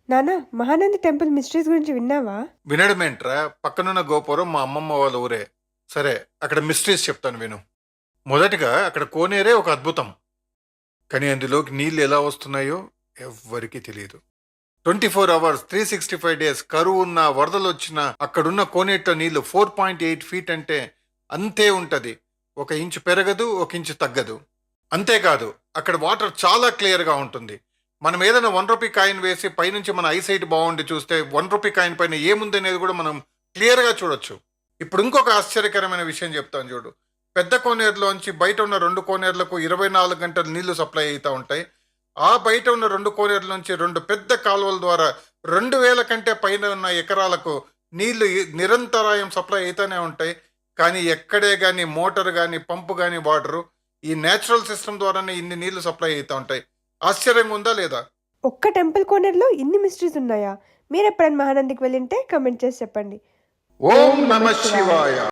నానా, Mahanandi temple mysteries గురించి విన్నావా? వినడమేంట్రా, పక్కనున్న గోపురం మా అమ్మమ్మ వాళ్ళ ఊరే. సరే, అక్కడ మిస్టరీస్ చెప్తాను విను. మొదటిగా అక్కడ కోనేరే ఒక అద్భుతం. కానీ అందులోకి నీళ్ళు ఎలా వస్తున్నాయో ఎవ్వరికీ తెలియదు. 24 hours 365 days కరువు ఉన్న వరదలు వచ్చినా అక్కడున్న కోనేట్లో నీళ్లు 4.8 feet అంటే అంతే ఉంటది. 1 ఇంచు పెరగదు, 1 ఇంచు తగ్గదు. అంతేకాదు, అక్కడ వాటర్ చాలా క్లియర్గా ఉంటుంది. మనం ఏదైనా 1 రూపీ కాయిన్ వేసి పైనుంచి మన ఐసైట్ బాగుండి చూస్తే 1 రూపీ కాయిన్ పైన ఏముందనేది కూడా మనం క్లియర్గా చూడొచ్చు. ఇప్పుడు ఇంకొక ఆశ్చర్యకరమైన విషయం చెప్తాను చూడు. పెద్ద కోనేరులోంచి బయట ఉన్న 2 కోనేరులకు 24 గంటలు నీళ్లు సప్లై అవుతూ ఉంటాయి. ఆ బయట ఉన్న 2 కోనేరుల నుంచి 2 పెద్ద కాలువల ద్వారా 2000 కంటే పైన ఉన్న ఎకరాలకు నీళ్లు నిరంతరాయం సప్లై అవుతూనే ఉంటాయి. కానీ ఎక్కడే కానీ మోటార్ కానీ పంపు కానీ వాడరు. ఈ నేచురల్ సిస్టమ్ ద్వారానే ఇన్ని నీళ్లు సప్లై అవుతూ ఉంటాయి. ఆశ్చర్యంగా ఉందా లేదా? ఒక్క టెంపుల్ కోనేరులో ఇన్ని మిస్టరీస్ ఉన్నాయా? మీరు ఎప్పుడైనా మహానందికి వెళ్ళింటే కమెంట్ చేసి చెప్పండి. ఓం నమ శివాయ.